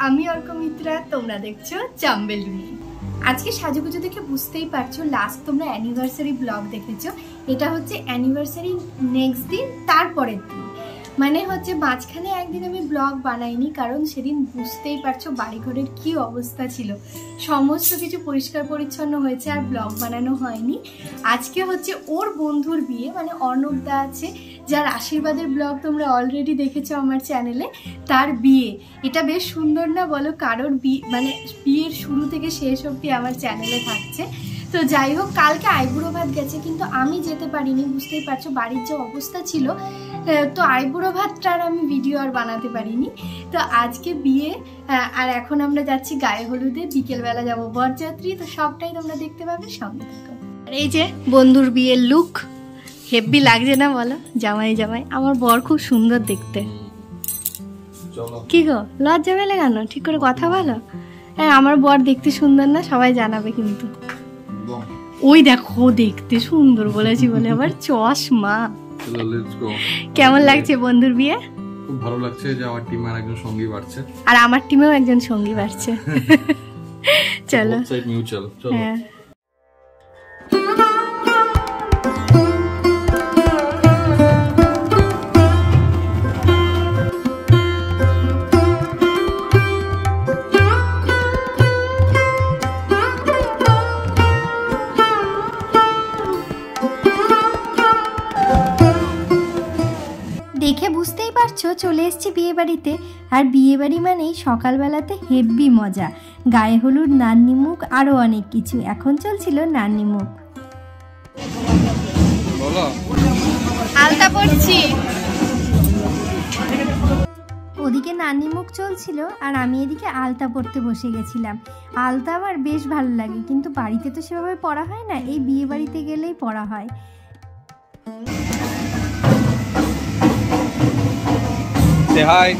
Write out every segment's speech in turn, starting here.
আমি অর্কমিত্রা, তোমরা দেখছো চাম্বেলুনি। আজকে সাজুগুজু দেখে বুঝতেই পারছো লাস্ট তোমরা অ্যানিভার্সারি ব্লগ দেখেছো। এটা হচ্ছে অ্যানিভার্সারি নেক্সট দিন, তারপরের দিন, মানে হচ্ছে মাঝখানে একদিন আমি ব্লগ বানাইনি, কারণ সেদিন বুঝতেই পারছো বাড়িঘরের কি অবস্থা ছিল, সমস্ত কিছু পরিষ্কার পরিচ্ছন্ন হয়েছে আর ব্লগ বানানো হয়নি। আজকে হচ্ছে ওর বন্ধুর বিয়ে, মানে অর্ণবদা আছে যার আশীর্বাদের ব্লগ তোমরা অলরেডি দেখেছো আমার চ্যানেলে, তার বিয়ে। এটা বেশ সুন্দর না বলো? কারোর বিয়ে মানে বিয়ের শুরু থেকে শেষ অবধি আমার চ্যানেলে থাকছে। তো যাই হোক, কালকে আইবুড়ো ভাত গেছে, কিন্তু আমি যেতে পারিনি, বুঝতেই পারছো বাড়ির যে অবস্থা ছিল। তো আইবুড়ো ভাতটা আর আমি ভিডিও আর বানাতে পারিনি। তো আজকে বিয়ে, আর এখন আমরা যাচ্ছি গায়ে হলুদে, বিকেলবেলা যাবো বরযাত্রী। তো সবটাই তোমরা দেখতে পাবে, সঙ্গে থাকো। আর এই যে বন্ধুর বিয়ের লুক, হেব্বি লাগছে না বলো? জামাই জামাই, আমার বর খুব সুন্দর দেখতে। কি গো, লজ্জা পেলে কেন? ঠিক করে কথা বলো। হ্যাঁ, আমার বর দেখতে সুন্দর না? সবাই জানাবে কিন্তু। ওই দেখো, দেখতে সুন্দর বলেছি বলে আবার চশমা। কেমন লাগছে বন্ধুর বিয়ে? খুব ভালো লাগছে যে আমার টিমে একজন সঙ্গী বাড়ছে, আর আমার টিমেও একজন সঙ্গী বাড়ছে। চলো হ্যাঁ। দেখে বুঝতেই পারছো চলে এসেছি বিয়ে বাড়িতে। আর বিয়ে বাড়ি মানেই সকালবেলাতে হেব্বি মজা, গায়ে হলুদ, নান্নিমুখ, আরও অনেক কিছু। এখন চলছিল নান্নিমুখ। আলতা পড়ছি, ওদিকে নান্নিমুখ চলছিল আর আমি এদিকে আলতা পড়তে বসে গেছিলাম। আলতা আমার বেশ ভালো লাগে, কিন্তু বাড়িতে তো সেভাবে পড়া হয় না, এই বিয়ে বাড়িতে গেলেই পড়া হয়। হাই,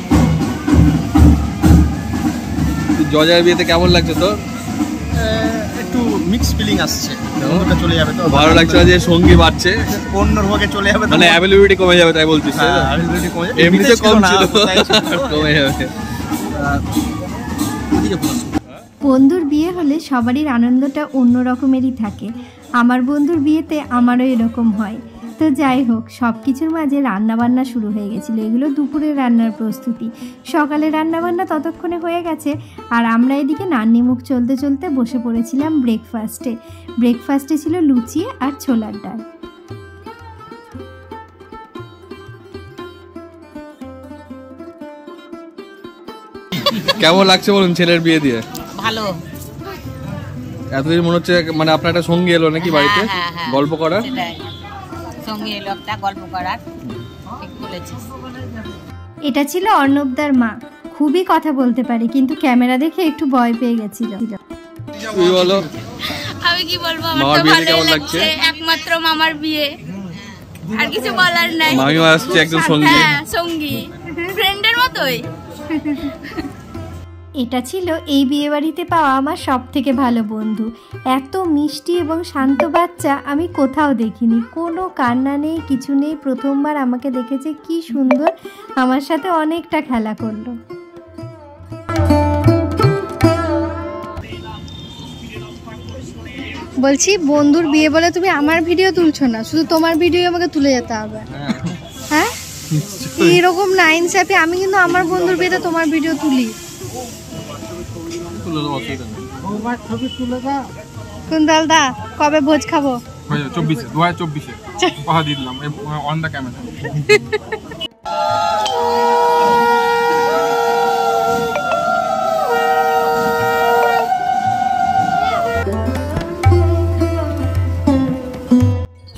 জজার বিয়েতে কেমন লাগছে তোর? একটু মিক্স ফিলিং আসছে, চলে যাবে তো ভালো লাগছে যে সঙ্গী বাড়ছে, অন্য রোগে চলে যাবে, মানে অ্যাভেলেবিলিটি কমে যাবে তাই বলছিস? অ্যাভেলেবিলিটি কমে যাবে, এমনিতে কম ছিল, কমে যাবে। বন্ধুর বিয়ে হলে সবারই আনন্দটা অন্য রকমেরই থাকে। আমার বন্ধুর বিয়েতে আমারও এরকম হয়। তো যাই হোক, সব কিছুর মাঝে রান্নাবান্না শুরু হয়ে গেছিলো। এগুলো দুপুরের রান্নার প্রস্তুতি, সকালে রান্নাবান্না ততক্ষণে হয়ে গেছে। আর আমরা এদিকে নান্নিমুখ চলতে চলতে বসে পড়েছিলাম ব্রেকফাস্টে। ব্রেকফাস্টে ছিল লুচি আর ছোলার ডাল। কেমন লাগছে বলুন ছেলের বিয়ে দিয়ে? ভালো। এতদিন মনে হচ্ছে মানে আপনার একটা সঙ্গী এলো নাকি বাড়িতে গল্প করার? সঙ্গী এলো একটা গল্প করার, ঠিক বলেছিস। এটা ছিল অর্ণবদার মা, খুবই কথা বলতে পারে, কিন্তু ক্যামেরা দেখে একটু ভয় পেয়ে গেছিল। তুই বলো। আমি কি বলবো, আমার তো ভালোই লাগছে, একমাত্র মামার বিয়ে, আর কিছু বলার নাই। মামিও আসছে একজন সঙ্গী। হ্যাঁ, সঙ্গী, ফ্রেন্ডের মতোই। এটা ছিল এই বিয়ে বাড়িতে পাওয়া আমার সব থেকে ভালো বন্ধু। এত মিষ্টি এবং শান্ত বাচ্চা আমি কোথাও দেখিনি, কোনো কান্না নেই, কিছু নেই। প্রথমবার আমাকে দেখেছে, কি সুন্দর আমার সাথে অনেকটা খেলা করলো। বলছি, বন্ধুর বিয়ে বলে তুমি আমার ভিডিও তুলছো না, শুধু তোমার ভিডিও আমাকে তুলে যেতে হবে? হ্যাঁ, এরকম না ইনসাফি। আমি কিন্তু আমার বন্ধুর বিয়েতে তোমার ভিডিও তুলি। কুন্তল দা, কবে ভোজ খাবো? 2024 কথা দিলাম অন দা ক্যামেরা।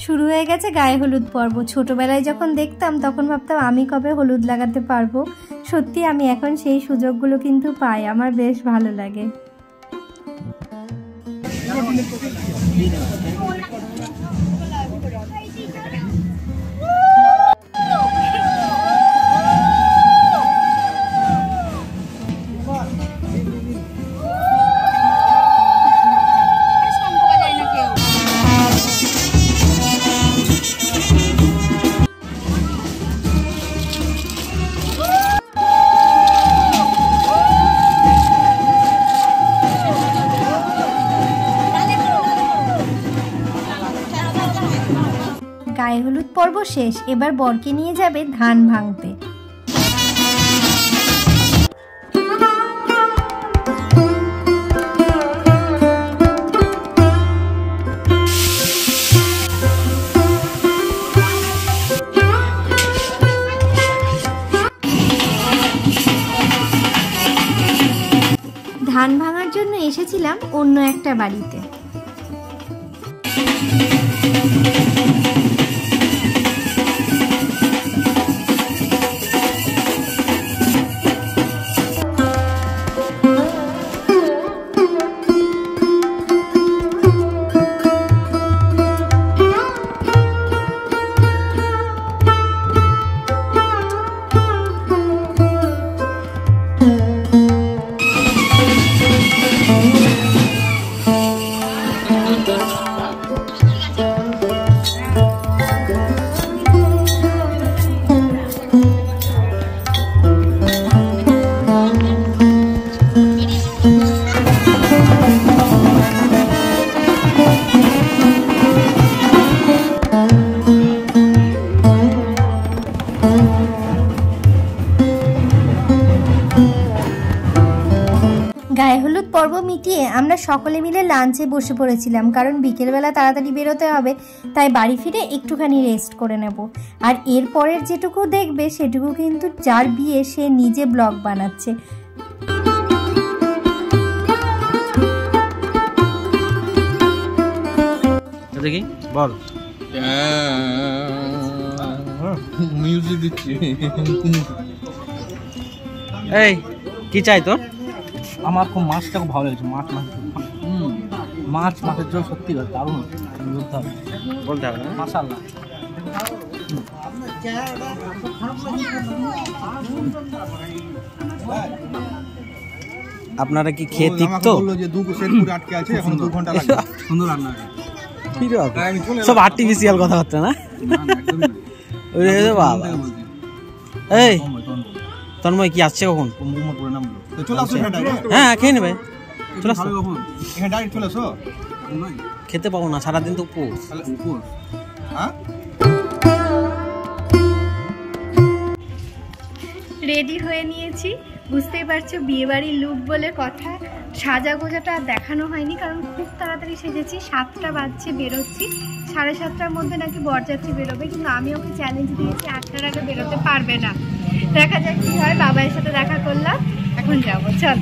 শুরু হয়ে গেছে গায়ে হলুদ পর্ব। ছোটবেলায় যখন দেখতাম তখন ভাবতাম আমি কবে হলুদ লাগাতে পারবো। সত্যি আমি এখন সেই সুযোগগুলো কিন্তু পাই, আমার বেশ ভালো লাগে। হলুদ পর্ব শেষ, এবার বরকে নিয়ে যাবে ধান ভাঙতে। ধান ভাঙার জন্য এসেছিলাম অন্য একটা বাড়িতে। গায়ে হলুদ পর্ব মিটিয়ে আমরা সকলে মিলে লাঞ্চে বসে পড়েছিলাম, কারণ বিকেলবেলা তাড়াতাড়ি বেরোতে হবে, তাই বাড়ি ফিরে একটুখানি রেস্ট করে নেব। আর এর পরের যেটুকু দেখবে সেটুকু কিন্তু যার বিয়ে সে নিজে ব্লগ বানাচ্ছে। দেখি বল, মিউজিক দিচ্ছি। এই কি চাই তোর? আমার খুব মাছটা খুব ভালো লেগেছে, মাছের জন্য সত্যি দারুণ বলতে হবে, বলতে হবে না মাশাআল্লাহ। আপনারা কি খেয়ে তৃপ্ত? সুন্দর রান্না, সব আর্টিফিশিয়াল কথাবার্তা না? এই তন্ময় কি আসছে কখন? হ্যাঁ খেয়ে নেবে, খেতে পাবো না, সারাদিন তো উপোস। রেডি হয়ে নিয়েছি, বুঝতেই পারছো বিয়ে বাড়ির লুক বলে কথা। সাজা গোজাটা দেখানো হয়নি কারণ খুব তাড়াতাড়ি সেজেছি। 7টা বাজছে, বেরোচ্ছি। 7:30টার মধ্যে নাকি বরযাত্রী বেরোবে, কিন্তু আমি ওকে চ্যালেঞ্জ দিয়েছি 8টার আগে বেরোতে পারবে না। দেখা যাক কি হয়। বাবার সাথে দেখা করলাম, এখন যাবো, চল।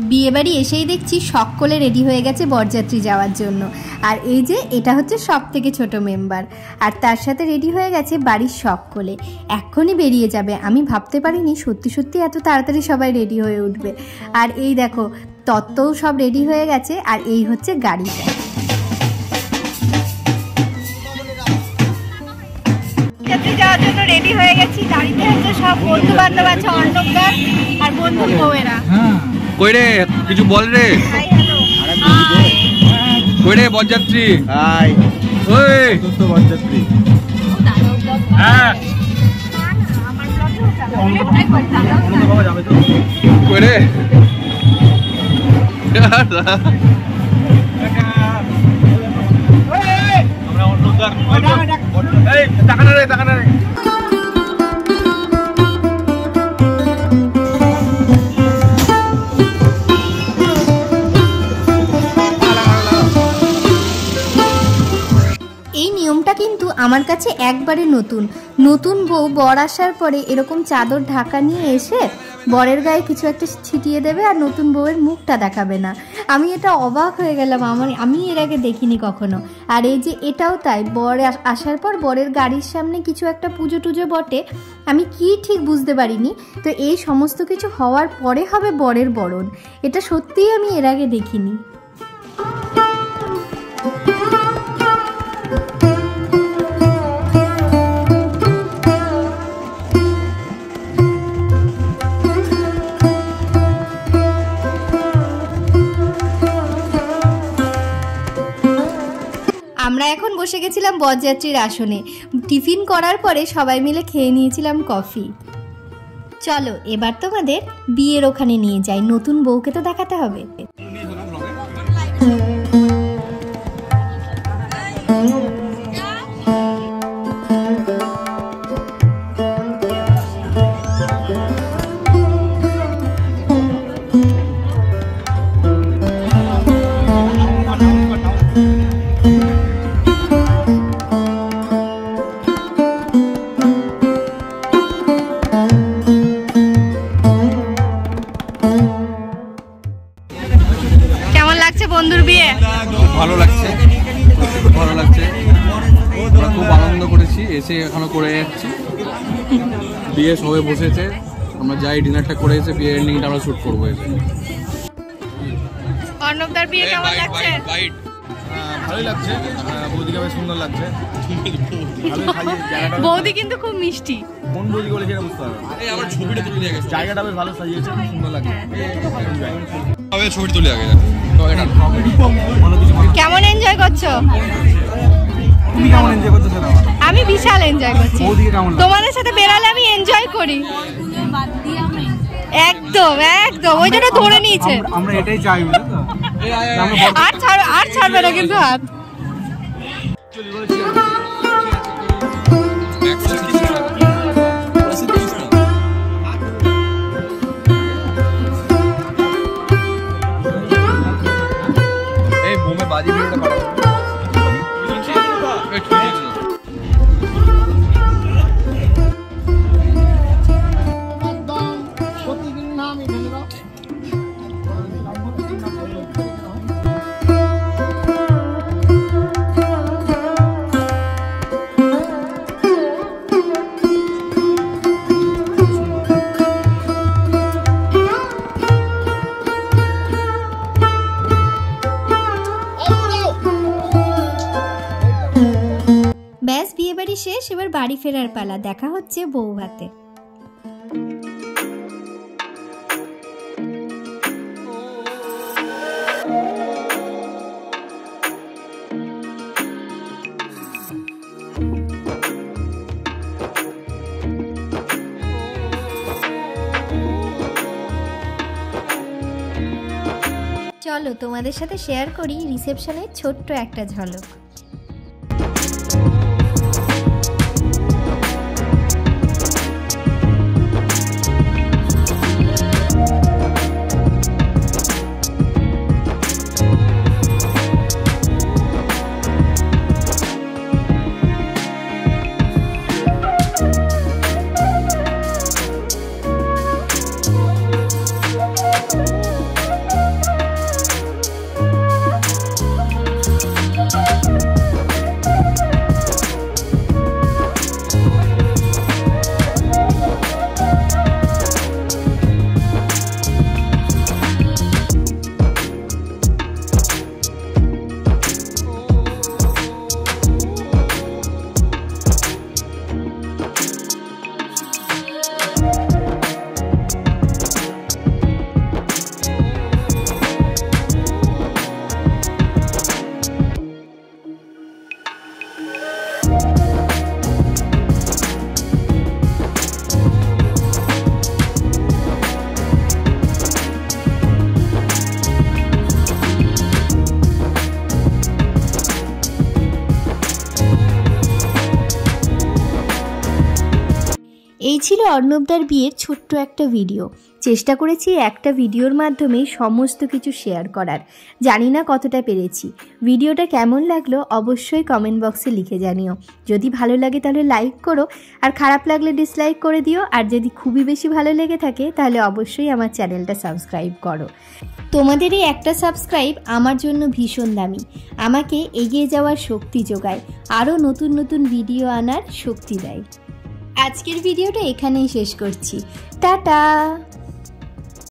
বিয়ে বাড়ি এসেই দেখছি সকলে রেডি হয়ে গেছে বরযাত্রী যাওয়ার জন্য। আর এই যে এটা হচ্ছে সব থেকে ছোট মেম্বার, আর তার সাথে রেডি হয়ে গেছে বাড়ির সকলে। এক্ষুনি বেরিয়ে যাবে। আমি ভাবতে পারিনি সত্যি সত্যি এত তাড়াতাড়ি সবাই রেডি হয়ে উঠবে। আর এই দেখো তত্ত্বও সব রেডি হয়ে গেছে, আর এই হচ্ছে গাড়িটা। যাওয়ার জন্য রেডি হয়ে গেছি। গাড়িতে হচ্ছে সব বন্ধু বান্ধব আছে, অর্ণবদা আর বন্ধু বউয়েরা। কই রে কিছু বল রে। কই রে বরযাত্রী? হাই ওই তো বরযাত্রী। হ্যাঁ আমার ব্লগে যাবে তো। কই রে আমরা অন্যদার এই টাকা না রে, টাকা না রে। এই নিয়মটা কিন্তু আমার কাছে একবারে নতুন। নতুন বউ বর আসার পরে এরকম চাদর ঢাকা নিয়ে এসে বরের গায়ে কিছু একটা ছিটিয়ে দেবে আর নতুন বউয়ের মুখটা দেখাবে না। আমি এটা অবাক হয়ে গেলাম, আমি এর আগে দেখিনি কখনো। আর এই যে এটাও তাই, বর আসার পর বরের গাড়ির সামনে কিছু একটা পুজো টুজো বটে, আমি কি ঠিক বুঝতে পারিনি। তো এই সমস্ত কিছু হওয়ার পরে হবে বরের বরণ। এটা সত্যিই আমি এর আগে দেখিনি। আমরা এখন বসে গেছিলাম বরযাত্রীর আসনে। টিফিন করার পরে সবাই মিলে খেয়ে নিয়েছিলাম কফি। চলো এবার তোমাদের বিয়ের ওখানে নিয়ে যাই, নতুন বউকে তো দেখাতে হবে। ভালো লাগছে, খুব ভালো লাগছে। আমরা খুব আনন্দ করেছি, এসে এখনো করে যাচ্ছি। বিয়ে সবে বসেছে, আমরা যাই ডিনারটা করে এসে বিয়ে এন্ডিংটা আমরা শ্যুট করবো এসে। অর্ণবদার বিয়ে কেমন লাগছে? ভালোই লাগছে, বৌদিকে বেশ সুন্দর লাগছে। বৌদি কিন্তু খুব মিষ্টি। কোন বৌদি বলেছে এটা বুঝতে হবে। আমার ছবিটা তুলে দিয়ে গেছে, জায়গাটা বেশ ভালো সাজিয়েছে, খুব সুন্দর লাগছে। ছবি তুলে আগে কেমন এনজয় করছো? তুমি কেমন এনজয় করছো সেটা? আমি বিশাল এনজয় করছি। বৌদিকে কেমন লাগছে? তোমাদের সাথে বেরালে আমি এনজয় করি। একদম একদম, ওই জন্য ধরে নিয়েছে। আমরা এটাই চাই, বুঝলে তো? আর ছাড়বে না কিন্তু হাত। এই বোমে বাজি ভিডিওটা করা ব্যাস, বিয়ে বাড়ি শেষ, এবার বাড়ি ফেরার পালা। দেখা হচ্ছে বউ ভাতে। চলো তোমাদের সাথে শেয়ার করি রিসেপশনের ছোট্ট একটা ঝলক। এই ছিল অর্ণবদার বিয়ের ছোট্ট একটা ভিডিও। চেষ্টা করেছি একটা ভিডিওর মাধ্যমে সমস্ত কিছু শেয়ার করার। জানি না কতটা পেরেছি। ভিডিওটা কেমন লাগলো অবশ্যই কমেন্ট বক্সে লিখে জানিও। যদি ভালো লাগে তাহলে লাইক করো, আর খারাপ লাগলে ডিসলাইক করে দিও। আর যদি খুবই বেশি ভালো লেগে থাকে তাহলে অবশ্যই আমার চ্যানেলটা সাবস্ক্রাইব করো। তোমাদের এই একটা সাবস্ক্রাইব আমার জন্য ভীষণ দামি, আমাকে এগিয়ে যাওয়ার শক্তি যোগায়, আরও নতুন নতুন ভিডিও আনার শক্তি দেয়। আজকের ভিডিওটা এখানেই শেষ করছি। টাটা।